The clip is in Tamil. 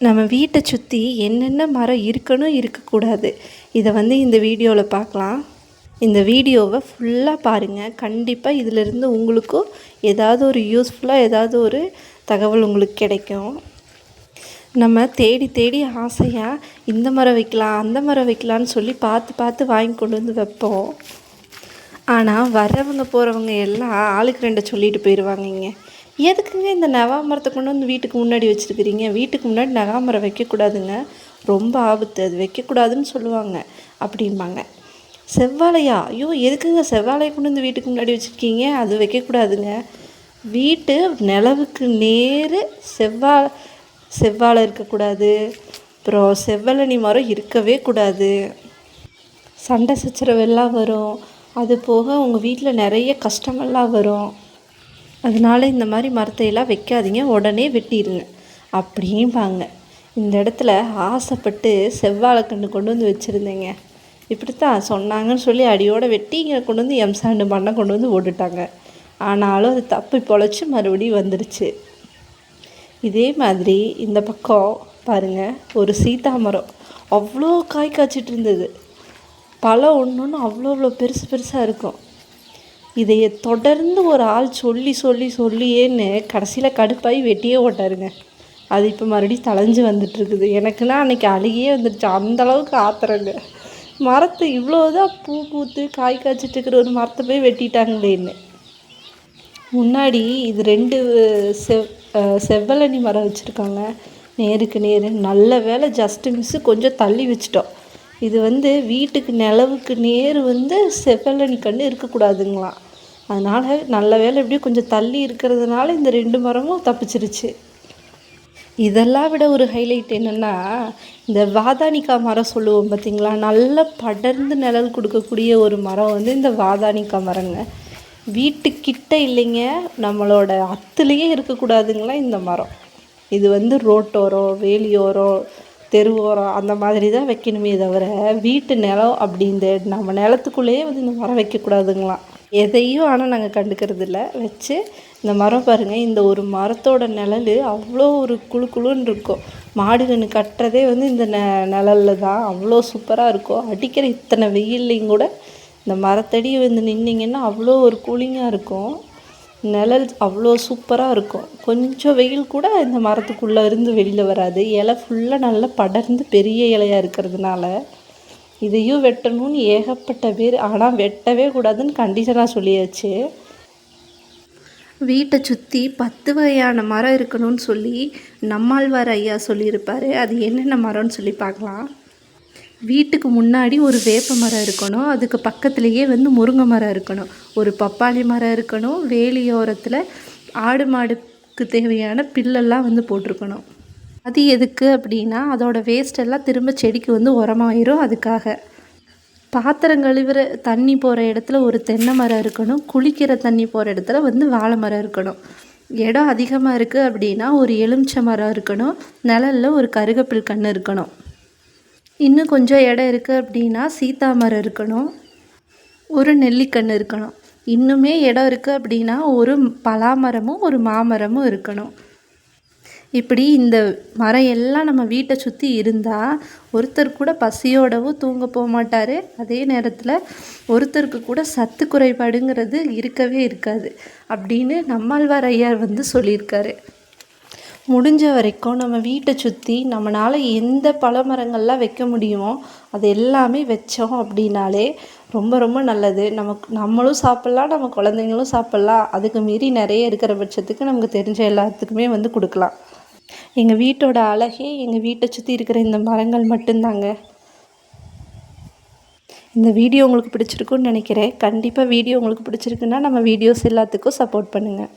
நம்ம வீட்டை சுற்றி என்னென்ன மரம் இருக்கணும் இருக்கக்கூடாது இதை இந்த வீடியோவில் பார்க்கலாம். இந்த வீடியோவை ஃபுல்லாக பாருங்கள். கண்டிப்பாக இதிலிருந்து உங்களுக்கும் ஏதாவது ஒரு யூஸ்ஃபுல்லாக ஏதாவது ஒரு தகவல் உங்களுக்கு கிடைக்கும். நம்ம தேடி தேடி ஆசையாக இந்த மரம் வைக்கலாம் அந்த மரம் வைக்கலான்னு சொல்லி பார்த்து பார்த்து வாங்கி கொண்டு வந்து வைப்போம். ஆனால் வர்றவங்க போகிறவங்க எல்லாம் ஆளுக்கு ரெண்டை சொல்லிட்டு போயிடுவாங்க. எதுக்குங்க இந்த நவா மரத்தை கொண்டு வந்து வீட்டுக்கு முன்னாடி வச்சுருக்கிறீங்க? வீட்டுக்கு முன்னாடி நவா மரம் வைக்கக்கூடாதுங்க, ரொம்ப ஆபத்து, அது வைக்கக்கூடாதுன்னு சொல்லுவாங்க அப்படிம்பாங்க. செவ்வாழையா? ஐயோ எதுக்குங்க செவ்வாழையை கொண்டு வந்து வீட்டுக்கு முன்னாடி வச்சுருக்கீங்க? அது வைக்கக்கூடாதுங்க. வீட்டு நிலவுக்கு நேர் செவ்வாழை இருக்கக்கூடாது, அப்புறம் செவ்வழனி மரம் இருக்கவே கூடாது. சண்டை சச்சரவெல்லாம் வரும். அது போக உங்கள் வீட்டில் நிறைய கஷ்டமெல்லாம் வரும். அதனால் இந்த மாதிரி மரத்தையெல்லாம் வைக்காதீங்க, உடனே வெட்டிடுங்க அப்படிம்பாங்க. இந்த இடத்துல ஆசைப்பட்டு செவ்வாழைக்கன்று கொண்டு வந்து வச்சுருந்தேங்க. இப்படித்தான் சொன்னாங்கன்னு சொல்லி அடியோடு வெட்டி இங்கே கொண்டு வந்து எம்சாண்டு மண்ணை கொண்டு வந்து ஓட்டுட்டாங்க. ஆனாலும் அது தப்பி பொழைச்சி மறுபடியும் வந்துடுச்சு. இதே மாதிரி இந்த பக்கம் பாருங்கள், ஒரு சீதா மரம் அவ்வளோ காய் காய்ச்சிட்டு இருந்தது. பழம் ஒன்று அவ்வளோ பெருசு பெருசாக இருக்கும். இதைய தொடர்ந்து ஒரு ஆள் சொல்லியேன்னு கடைசியில் கடுப்பாகி வெட்டியே ஓட்டாருங்க. அது இப்போ மறுபடியும் தளைஞ்சு வந்துட்டுருக்குது. எனக்குன்னா அன்றைக்கி அழுகியே வந்துடுச்சு, அந்தளவுக்கு ஆத்துறங்க. மரத்தை இவ்வளோதான் பூ பூத்து காய் காய்ச்சிட்ருக்கிற ஒரு மரத்தை போய் வெட்டிட்டாங்களேன்னு. முன்னாடி இது 2 செவ்வழனி மரம் வச்சுருக்காங்க, நேருக்கு நேர். நல்ல வேலை ஜஸ்ட்டு மிஸ்ஸு கொஞ்சம் தள்ளி வச்சிட்டோம். இது வீட்டுக்கு நிலவுக்கு நேர் செவ்வழனி கன்று இருக்கக்கூடாதுங்களாம். அதனால் நல்ல வேலை எப்படியும் கொஞ்சம் தள்ளி இருக்கிறதுனால இந்த 2 மரமும் தப்பிச்சிருச்சு. இதெல்லாம் விட ஒரு ஹைலைட் என்னென்னா, இந்த வாதானிக்காய் மரம் சொல்லுவோம் பார்த்திங்களா, நல்ல படர்ந்து நிழல் கொடுக்கக்கூடிய ஒரு மரம் இந்த வாதானிக்காய் மரங்க. வீட்டுக்கிட்ட இல்லைங்க, நம்மளோட அத்துலேயே இருக்கக்கூடாதுங்களா இந்த மரம். இது ரோட்டோரம், வேலியோரம், தெருவோரம் அந்த மாதிரி தான் வைக்கணுமே தவிர வீட்டு நிலம் அப்படி இந்த நம்ம நிலத்துக்குள்ளேயே இந்த மரம் வைக்கக்கூடாதுங்களாம். எதையும் ஆனால் நாங்கள் கண்டுக்கிறது இல்லை. வச்சு இந்த மரம் பாருங்கள், இந்த ஒரு மரத்தோட நிழல் அவ்வளோ ஒரு குழுன்னு இருக்கும். மாடுகன்று கட்டுறதே இந்த நிழலில் தான். அவ்வளோ சூப்பராக இருக்கும். அடிக்கிற இத்தனை வெயில்லையும் கூட இந்த மரத்தடி நின்னிங்கன்னா அவ்வளோ ஒரு கூலிங்காக இருக்கும். நிழல் அவ்வளோ சூப்பராக இருக்கும். கொஞ்சம் வெயில் கூட இந்த மரத்துக்குள்ளே இருந்து வெளியில் வராது. இலை ஃபுல்லாக நல்லா படர்ந்து பெரிய இலையாக இருக்கிறதுனால இதையும் வெட்டணும்னு ஏகப்பட்ட பேர். ஆனால் வெட்டவே கூடாதுன்னு கண்டிஷனாக சொல்லியாச்சு. வீட்டை சுற்றி 10 வகையான மரம் இருக்கணும்னு சொல்லி நம்மாழ்வார் ஐயா சொல்லியிருப்பார். அது என்னென்ன மரம்னு சொல்லி பார்க்கலாம். வீட்டுக்கு முன்னாடி ஒரு வேப்ப மரம் இருக்கணும், அதுக்கு பக்கத்துலேயே முருங்கை மரம் இருக்கணும், ஒரு பப்பாளி மரம் இருக்கணும், வேலியோரத்தில் ஆடு மாடுக்கு தேவையான பில்லெல்லாம் போட்டிருக்கணும். அது எதுக்கு அப்படின்னா அதோட வேஸ்டெல்லாம் திரும்ப செடிக்கு உரமாயிரும். அதுக்காக பாத்திரம் கழுவுற தண்ணி போகிற இடத்துல ஒரு தென்னை மரம் இருக்கணும், குளிக்கிற தண்ணி போகிற இடத்துல வாழை மரம் இருக்கணும். இடம் அதிகமாக இருக்குது அப்படின்னா ஒரு எலுமிச்சை மரம் இருக்கணும், நிழலில் ஒரு கருகப்பில் கன்று இருக்கணும். இன்னும் கொஞ்சம் இடம் இருக்குது அப்படின்னா சீதா மரம் இருக்கணும், ஒரு நெல்லிக்கன்று இருக்கணும். இன்னுமே இடம் இருக்குது அப்படின்னா ஒரு பலாமரமும் ஒரு மாமரமும் இருக்கணும். இப்படி இந்த மரம் எல்லாம் நம்ம வீட்டை சுற்றி இருந்தால் ஒருத்தர் கூட பசியோடவும் தூங்க போக மாட்டார். அதே நேரத்தில் ஒருத்தருக்கு கூட சத்து குறைபாடுங்கிறது இருக்கவே இருக்காது அப்படின்னு நம்மாழ்வார் ஐயா சொல்லியிருக்காரு. முடிஞ்ச வரைக்கும் நம்ம வீட்டை சுற்றி நம்மளால் எந்த பழ மரங்கள்லாம் வைக்க முடியுமோ அது எல்லாமே வச்சோம் அப்படின்னாலே ரொம்ப ரொம்ப நல்லது. நம்மளும் சாப்பிட்லாம், நம்ம குழந்தைங்களும் சாப்பிட்லாம். அதுக்கு மீறி நிறைய இருக்கிற பட்சத்துக்கு நமக்கு தெரிஞ்ச எல்லாத்துக்குமே கொடுக்கலாம். எங்கள் வீட்டோட அழகே எங்கள் வீட்டை சுற்றி இருக்கிற இந்த மரங்கள் மட்டும்தாங்க. இந்த வீடியோ உங்களுக்கு பிடிச்சிருக்குன்னு நினைக்கிறேன். கண்டிப்பாக வீடியோ உங்களுக்கு பிடிச்சிருக்குன்னா நம்ம வீடியோஸ் எல்லாத்துக்கும் சப்போர்ட் பண்ணுங்கள்.